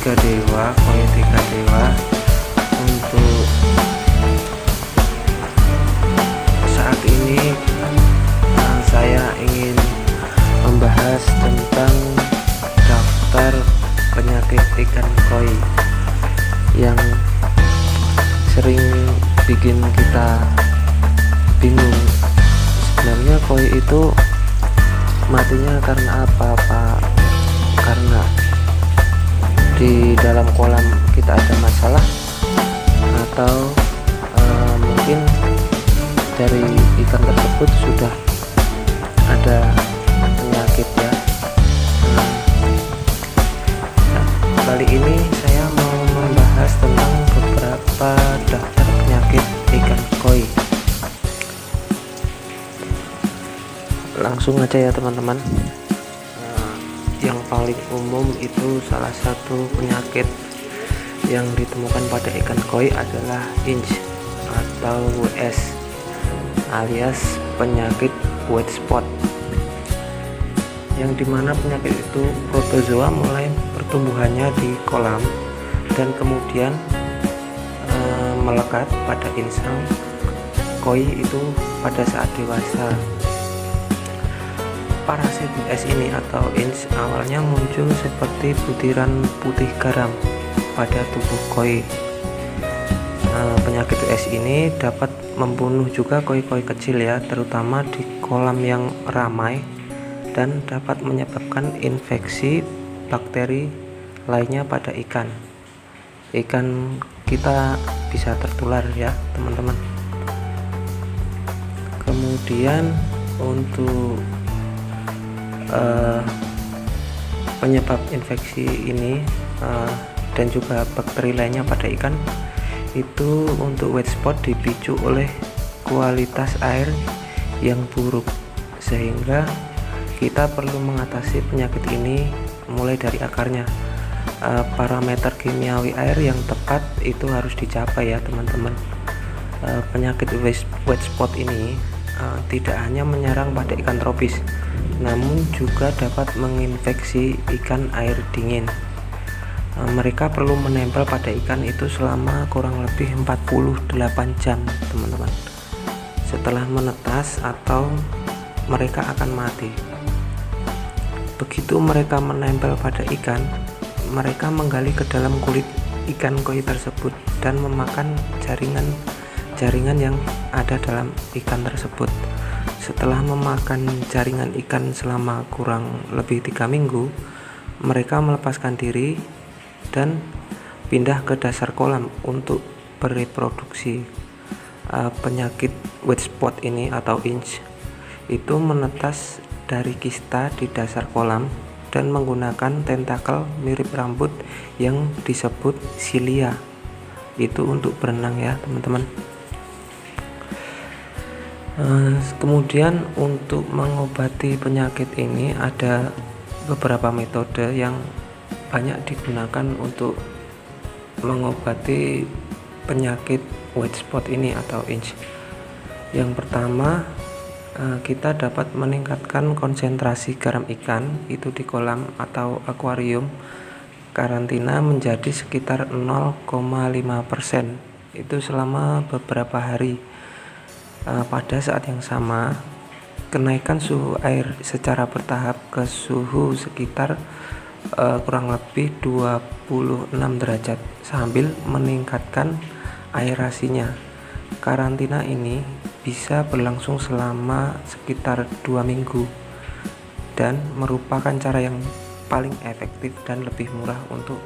tiga dewa, koi tiga dewa. Untuk saat ini saya ingin membahas tentang daftar penyakit ikan koi yang sering bikin kita bingung. Sebenarnya koi itu matinya karena apa? Karena di dalam kolam kita ada masalah, atau mungkin dari ikan tersebut sudah ada penyakit ya. Kali ini saya mau membahas tentang beberapa daftar penyakit ikan koi. Langsung aja ya teman-teman. Yang paling umum itu salah satu penyakit yang ditemukan pada ikan koi adalah inch atau WS, alias penyakit white spot, yang dimana penyakit itu protozoa mulai pertumbuhannya di kolam dan kemudian melekat pada insang koi itu pada saat dewasa. Parasit WS ini atau inch awalnya muncul seperti butiran putih garam pada tubuh koi. Penyakit WS ini dapat membunuh juga koi-koi kecil ya, terutama di kolam yang ramai, dan dapat menyebabkan infeksi bakteri lainnya pada ikan. Ikan kita bisa tertular ya teman-teman. Kemudian untuk penyebab infeksi ini dan juga bakteri lainnya pada ikan itu, untuk white spot dipicu oleh kualitas air yang buruk, sehingga kita perlu mengatasi penyakit ini mulai dari akarnya. Parameter kimiawi air yang tepat itu harus dicapai ya teman-teman. Penyakit white spot ini tidak hanya menyerang pada ikan tropis, namun juga dapat menginfeksi ikan air dingin. Mereka perlu menempel pada ikan itu selama kurang lebih 48 jam teman-teman. Setelah menetas atau mereka akan mati. Begitu mereka menempel pada ikan, mereka menggali ke dalam kulit ikan koi tersebut dan memakan jaringan yang ada dalam ikan tersebut. Setelah memakan jaringan ikan selama kurang lebih 3 minggu, mereka melepaskan diri dan pindah ke dasar kolam untuk bereproduksi. Penyakit white spot ini atau inch itu menetas dari kista di dasar kolam dan menggunakan tentakel mirip rambut yang disebut silia. Itu untuk berenang ya teman-teman. Kemudian untuk mengobati penyakit ini ada beberapa metode yang banyak digunakan untuk mengobati penyakit white spot ini atau inch. Yang pertama, kita dapat meningkatkan konsentrasi garam ikan itu di kolam atau akuarium karantina menjadi sekitar 0,5% itu selama beberapa hari. Pada saat yang sama, kenaikan suhu air secara bertahap ke suhu sekitar kurang lebih 26 derajat sambil meningkatkan aerasinya. Karantina ini bisa berlangsung selama sekitar 2 minggu dan merupakan cara yang paling efektif dan lebih murah untuk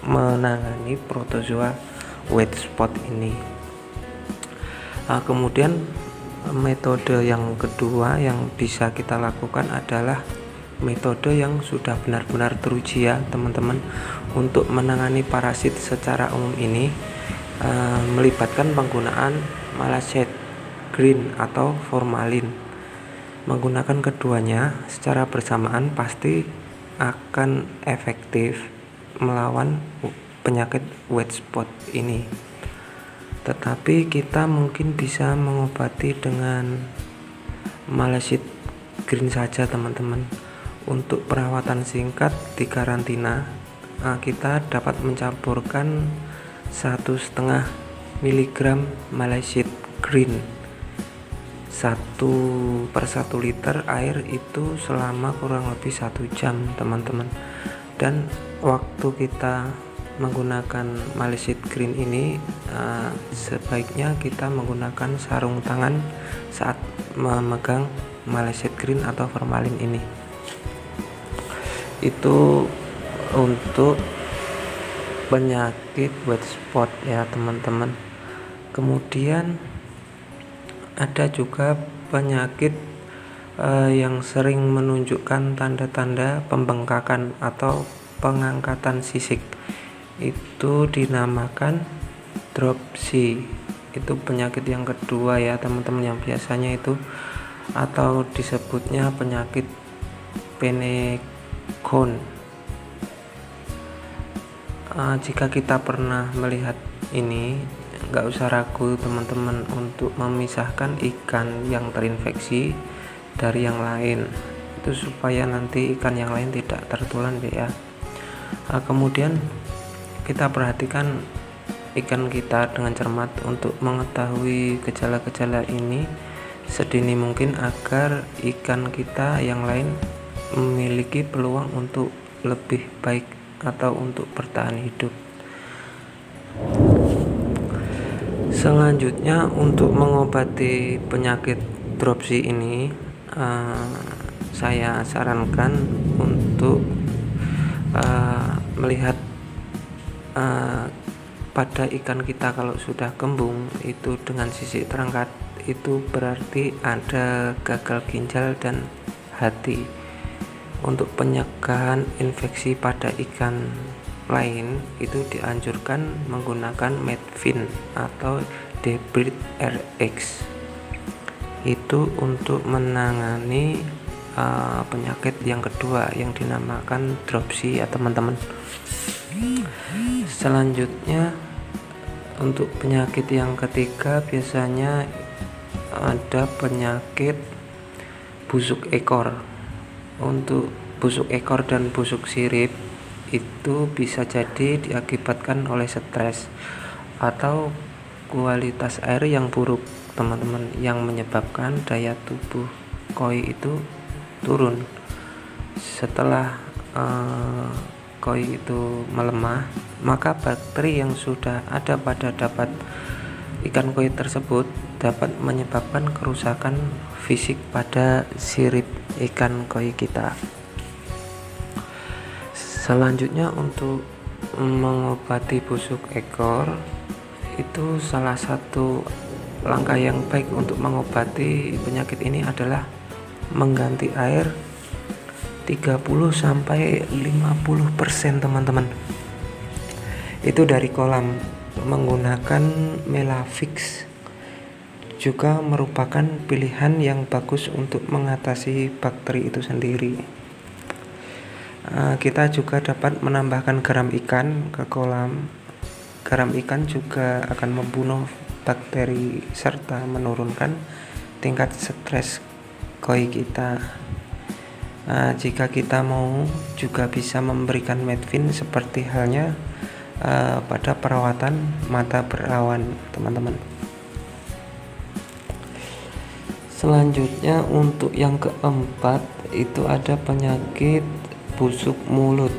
menangani protozoa white spot ini. Kemudian metode yang kedua yang bisa kita lakukan adalah metode yang sudah benar-benar teruji ya teman-teman. Untuk menangani parasit secara umum ini melibatkan penggunaan malachite green atau formalin. Menggunakan keduanya secara bersamaan pasti akan efektif melawan penyakit white spot ini. Tetapi kita mungkin bisa mengobati dengan malachite green saja teman-teman. Untuk perawatan singkat di karantina, kita dapat mencampurkan 1,5 mg Malesit Green 1/1 liter air itu selama kurang lebih 1 jam teman-teman. Dan waktu kita menggunakan Malesit Green ini sebaiknya kita menggunakan sarung tangan saat memegang Malesit Green atau formalin ini. Itu untuk penyakit white spot ya teman-teman. Kemudian ada juga penyakit yang sering menunjukkan tanda-tanda pembengkakan atau pengangkatan sisik. Itu dinamakan dropsy. Itu penyakit yang kedua ya teman-teman, yang biasanya itu atau disebutnya penyakit Penecone. Jika kita pernah melihat ini, nggak usah ragu teman-teman untuk memisahkan ikan yang terinfeksi dari yang lain, itu supaya nanti ikan yang lain tidak tertular ya. Kemudian kita perhatikan ikan kita dengan cermat untuk mengetahui gejala-gejala ini sedini mungkin agar ikan kita yang lain memiliki peluang untuk lebih baik atau untuk bertahan hidup. Selanjutnya untuk mengobati penyakit dropsy ini, saya sarankan untuk melihat pada ikan kita kalau sudah kembung itu dengan sisik terangkat, itu berarti ada gagal ginjal dan hati. Untuk pencegahan infeksi pada ikan lain itu dianjurkan menggunakan Medvin atau Debrid RX. Itu untuk menangani penyakit yang kedua yang dinamakan dropsy ya teman-teman. Selanjutnya untuk penyakit yang ketiga biasanya ada penyakit busuk ekor. Untuk busuk ekor dan busuk sirip itu bisa jadi diakibatkan oleh stres atau kualitas air yang buruk teman-teman, yang menyebabkan daya tubuh koi itu turun. Setelah koi itu melemah, maka bakteri yang sudah ada pada dapat ikan koi tersebut dapat menyebabkan kerusakan fisik pada sirip ikan koi kita. Selanjutnya untuk mengobati busuk ekor, itu salah satu langkah yang baik untuk mengobati penyakit ini adalah mengganti air 30-50% teman-teman. Itu dari kolam menggunakan Melavix juga merupakan pilihan yang bagus untuk mengatasi bakteri itu sendiri. Kita juga dapat menambahkan garam ikan ke kolam. Garam ikan juga akan membunuh bakteri serta menurunkan tingkat stres koi kita. Jika kita mau juga bisa memberikan Medvin seperti halnya pada perawatan mata berawan teman-teman. Selanjutnya untuk yang keempat itu ada penyakit busuk mulut.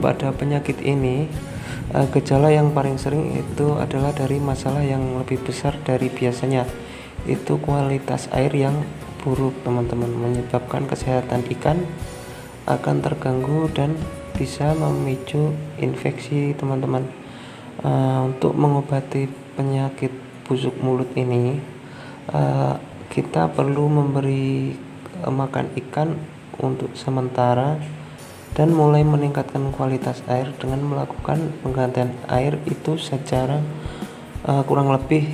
Pada penyakit ini gejala yang paling sering itu adalah dari masalah yang lebih besar dari biasanya, itu kualitas air yang buruk teman-teman, menyebabkan kesehatan ikan akan terganggu dan bisa memicu infeksi teman-teman. Untuk mengobati penyakit busuk mulut ini kita perlu memberi makan ikan untuk sementara dan mulai meningkatkan kualitas air dengan melakukan penggantian air itu secara kurang lebih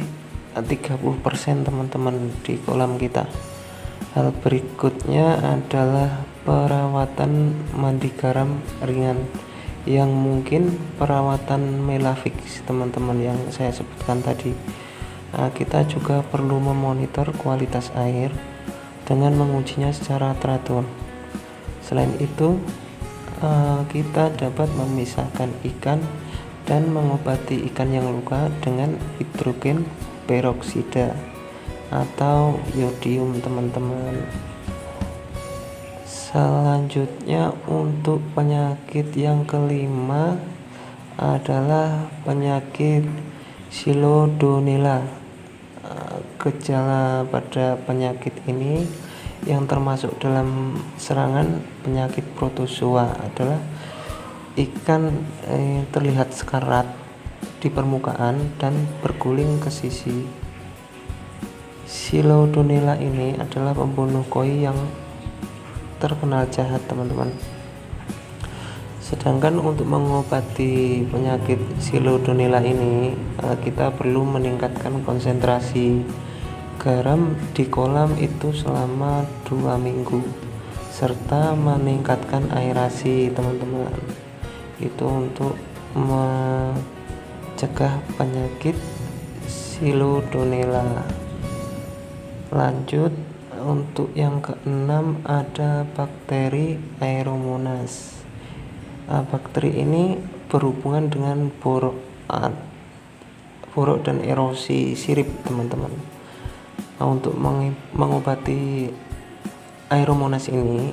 30% teman-teman di kolam kita. Hal berikutnya adalah perawatan mandi garam ringan, yang mungkin perawatan Melavix teman-teman yang saya sebutkan tadi. Kita juga perlu memonitor kualitas air dengan mengujinya secara teratur. Selain itu kita dapat memisahkan ikan dan mengobati ikan yang luka dengan hidrogen peroksida atau yodium, teman-teman. Selanjutnya untuk penyakit yang kelima adalah penyakit Silodonella. Gejala pada penyakit ini yang termasuk dalam serangan penyakit protozoa adalah ikan terlihat sekarat di permukaan dan berguling ke sisi. Silodonella ini adalah pembunuh koi yang terkenal jahat, teman-teman. Sedangkan untuk mengobati penyakit Silodonella ini, kita perlu meningkatkan konsentrasi garam di kolam itu selama 2 minggu serta meningkatkan aerasi, teman-teman. Itu untuk mencegah penyakit Silodonella. Lanjut, untuk yang keenam ada bakteri Aeromonas. Bakteri ini berhubungan dengan borok dan erosi sirip, teman-teman. Untuk mengobati Aeromonas ini,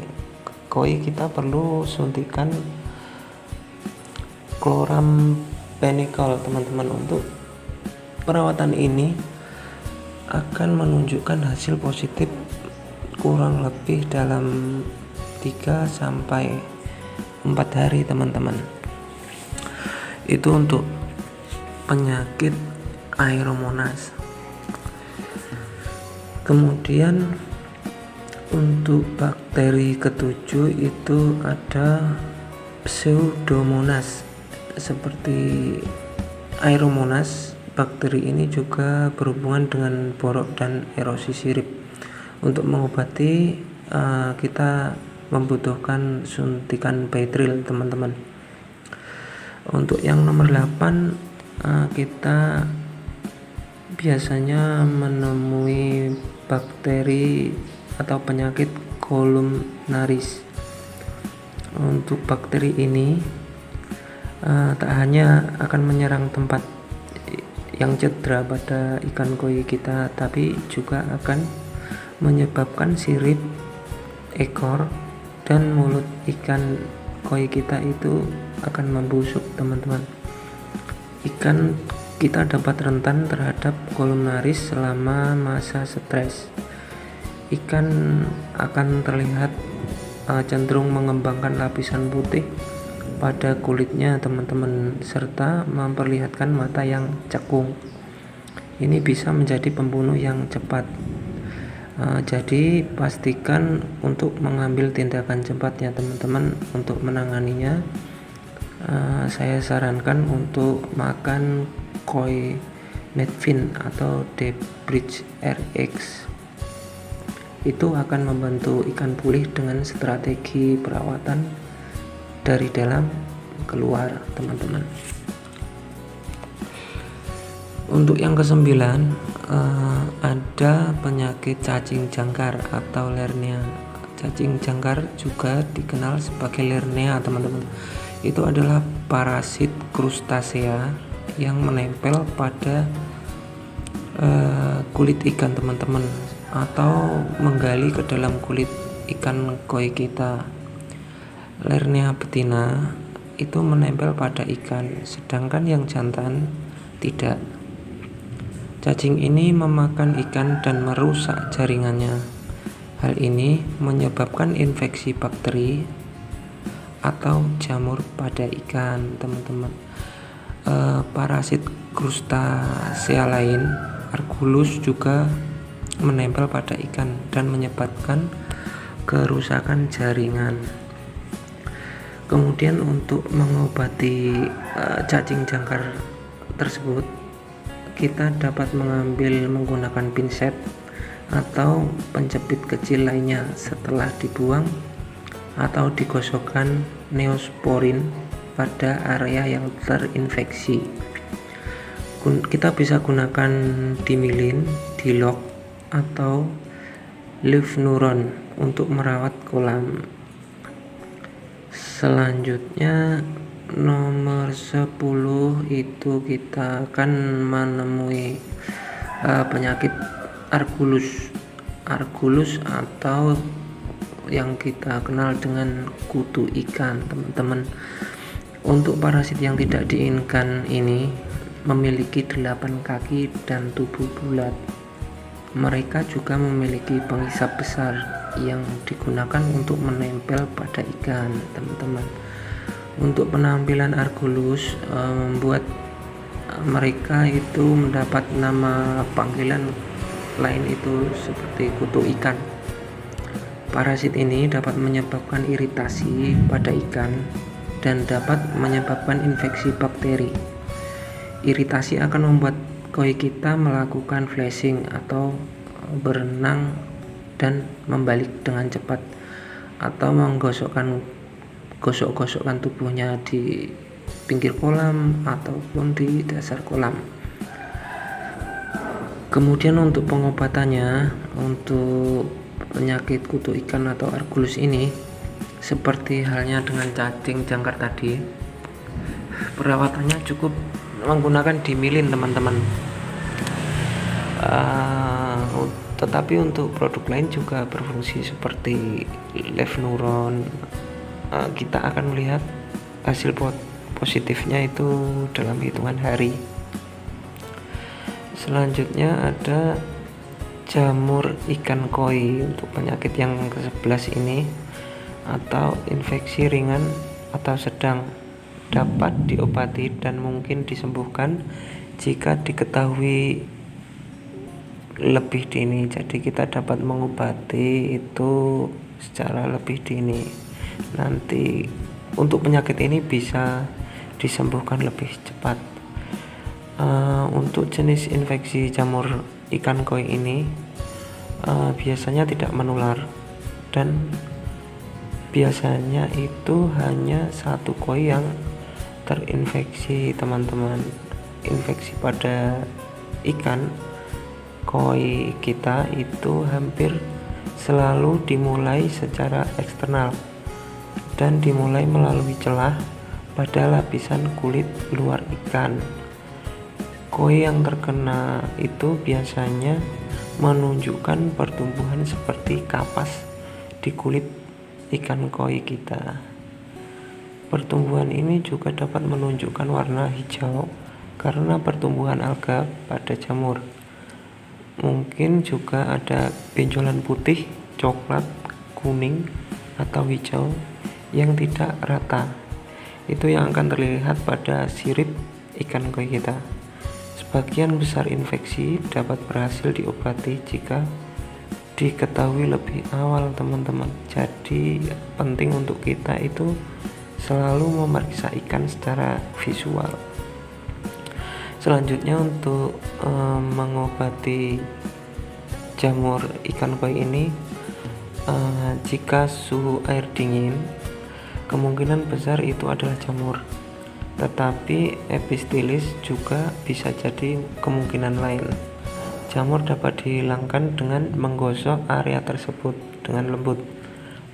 koi kita perlu suntikan chloramphenicol, teman-teman. Untuk perawatan ini akan menunjukkan hasil positif kurang lebih dalam 3-4 hari, teman-teman. Itu untuk penyakit Aeromonas. Kemudian untuk bakteri ketujuh itu ada Pseudomonas. Seperti Aeromonas, bakteri ini juga berhubungan dengan borok dan erosi sirip. Untuk mengobati kita membutuhkan suntikan Baytril, teman-teman. Untuk yang nomor 8, kita biasanya menemui bakteri atau penyakit columnaris. Untuk bakteri ini tak hanya akan menyerang tempat yang cedera pada ikan koi kita, tapi juga akan menyebabkan sirip, ekor, dan mulut ikan koi kita itu akan membusuk, teman-teman. Ikan kita dapat rentan terhadap columnaris selama masa stres. Ikan akan terlihat cenderung mengembangkan lapisan putih pada kulitnya, teman-teman, serta memperlihatkan mata yang cekung. Ini bisa menjadi pembunuh yang cepat. Jadi pastikan untuk mengambil tindakan cepat ya, teman-teman. Untuk menanganinya, saya sarankan untuk makan koi medfin atau Debridge RX. Itu akan membantu ikan pulih dengan strategi perawatan dari dalam keluar, teman-teman. Untuk yang kesembilan ada penyakit cacing jangkar atau Lernia. Cacing jangkar juga dikenal sebagai Lernia, teman-teman. Itu adalah parasit krustasea yang menempel pada kulit ikan, teman-teman, atau menggali ke dalam kulit ikan koi kita. Lernia betina itu menempel pada ikan, sedangkan yang jantan tidak. Cacing ini memakan ikan dan merusak jaringannya. Hal ini menyebabkan infeksi bakteri atau jamur pada ikan, teman-teman. Parasit krustasea lain, Argulus, juga menempel pada ikan dan menyebabkan kerusakan jaringan. Kemudian untuk mengobati cacing jangkar tersebut, kita dapat menggunakan pinset atau penjepit kecil lainnya setelah dibuang atau digosokkan neosporin pada area yang terinfeksi. Kita bisa gunakan dimilin, dilok, atau lifnuron untuk merawat kolam. Selanjutnya nomor 10 itu kita akan menemui penyakit Argulus atau yang kita kenal dengan kutu ikan, teman-teman. Untuk parasit yang tidak diinginkan ini memiliki 8 kaki dan tubuh bulat. Mereka juga memiliki pengisap besar yang digunakan untuk menempel pada ikan, teman-teman. Untuk penampilan Argulus membuat mereka itu mendapat nama panggilan lain itu seperti kutu ikan. Parasit ini dapat menyebabkan iritasi pada ikan dan dapat menyebabkan infeksi bakteri. Iritasi akan membuat koi kita melakukan flashing atau berenang dan membalik dengan cepat, atau menggosok-gosokkan tubuhnya di pinggir kolam ataupun di dasar kolam. Kemudian untuk pengobatannya, untuk penyakit kutu ikan atau Argulus ini, seperti halnya dengan cacing jangkar tadi, perawatannya cukup menggunakan dimilin, teman-teman. Tetapi untuk produk lain juga berfungsi seperti Levnuron. Kita akan melihat hasil positifnya itu dalam hitungan hari. Selanjutnya ada jamur ikan koi. Untuk penyakit yang ke-11 ini atau infeksi ringan atau sedang, dapat diobati dan mungkin disembuhkan jika diketahui lebih dini. Jadi kita dapat mengobati itu secara lebih dini. Nanti untuk penyakit ini bisa disembuhkan lebih cepat. Untuk jenis infeksi jamur ikan koi ini biasanya tidak menular, dan biasanya itu hanya satu koi yang terinfeksi, teman-teman. Infeksi pada ikan koi kita itu hampir selalu dimulai secara eksternal dan dimulai melalui celah pada lapisan kulit luar ikan. Koi yang terkena itu biasanya menunjukkan pertumbuhan seperti kapas di kulit ikan koi kita. Pertumbuhan ini juga dapat menunjukkan warna hijau karena pertumbuhan alga pada jamur. Mungkin juga ada benjolan putih, coklat, kuning, atau hijau yang tidak rata. Itu yang akan terlihat pada sirip ikan koi kita. Sebagian besar infeksi dapat berhasil diobati jika diketahui lebih awal, teman-teman. Jadi penting untuk kita itu selalu memeriksa ikan secara visual. Selanjutnya untuk mengobati jamur ikan koi ini, jika suhu air dingin, kemungkinan besar itu adalah jamur. Tetapi epistilis juga bisa jadi kemungkinan lain. Jamur dapat dihilangkan dengan menggosok area tersebut dengan lembut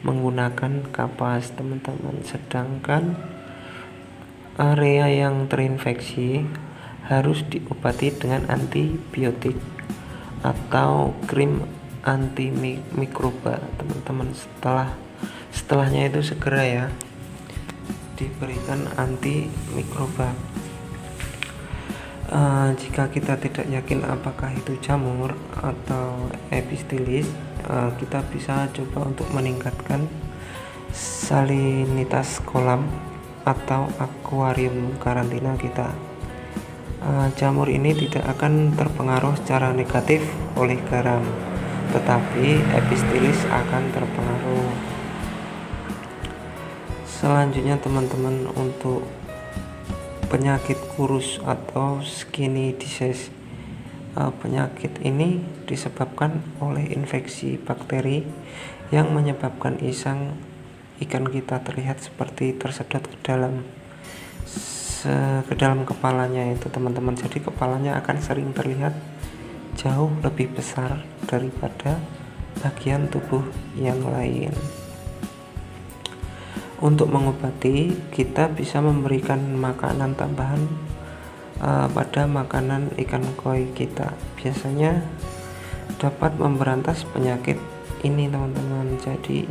menggunakan kapas, teman-teman. Sedangkan area yang terinfeksi harus diobati dengan antibiotik atau krim antimikroba, teman-teman. Setelahnya itu segera ya diberikan antimikroba. Jika kita tidak yakin apakah itu jamur atau epistilis, kita bisa coba untuk meningkatkan salinitas kolam atau akuarium karantina kita. Jamur ini tidak akan terpengaruh secara negatif oleh garam, tetapi epistilis akan terpengaruh. Selanjutnya, teman-teman, untuk penyakit kurus atau skinny disease, penyakit ini disebabkan oleh infeksi bakteri yang menyebabkan ikan kita terlihat seperti tersedot ke dalam kepalanya itu, teman-teman. Jadi kepalanya akan sering terlihat jauh lebih besar daripada bagian tubuh yang lain. Untuk mengobati, kita bisa memberikan makanan tambahan pada makanan ikan koi kita. Biasanya dapat memberantas penyakit ini, teman-teman. Jadi,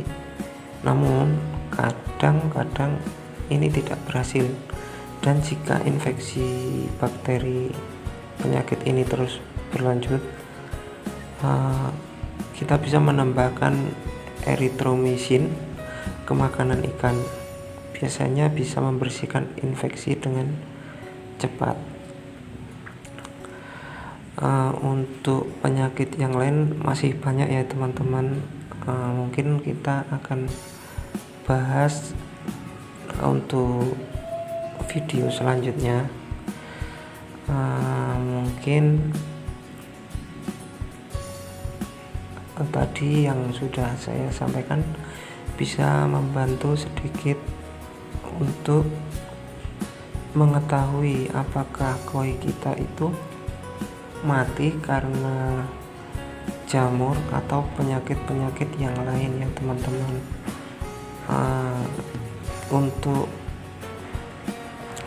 namun kadang-kadang ini tidak berhasil, dan jika infeksi bakteri penyakit ini terus berlanjut, kita bisa menambahkan erythromycin ke makanan ikan. Biasanya bisa membersihkan infeksi dengan cepat. Untuk penyakit yang lain masih banyak ya, teman-teman. Mungkin kita akan bahas untuk video selanjutnya. Mungkin tadi yang sudah saya sampaikan bisa membantu sedikit untuk mengetahui apakah koi kita itu mati karena jamur atau penyakit-penyakit yang lain ya, teman-teman. Untuk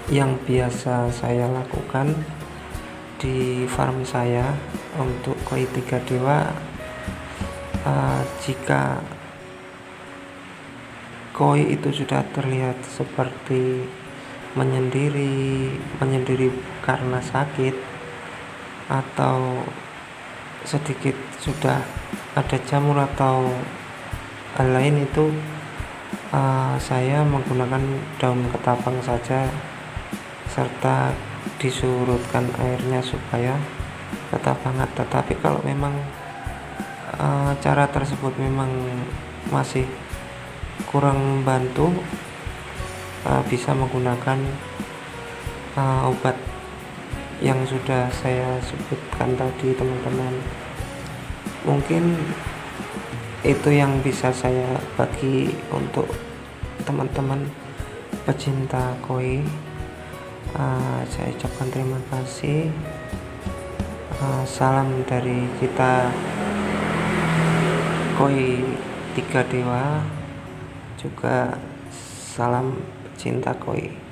yang biasa saya lakukan di farm saya untuk koi 3 dewa, jika koi itu sudah terlihat seperti menyendiri karena sakit, atau sedikit sudah ada jamur atau hal lain, itu saya menggunakan daun ketapang saja serta disurutkan airnya supaya tetap hangat. Tetapi kalau memang cara tersebut memang masih kurang membantu, bisa menggunakan obat yang sudah saya sebutkan tadi, teman-teman. Mungkin itu yang bisa saya bagi untuk teman-teman pecinta koi. Saya ucapkan terima kasih. Salam dari kita koi 3 dewa, juga salam pecinta koi.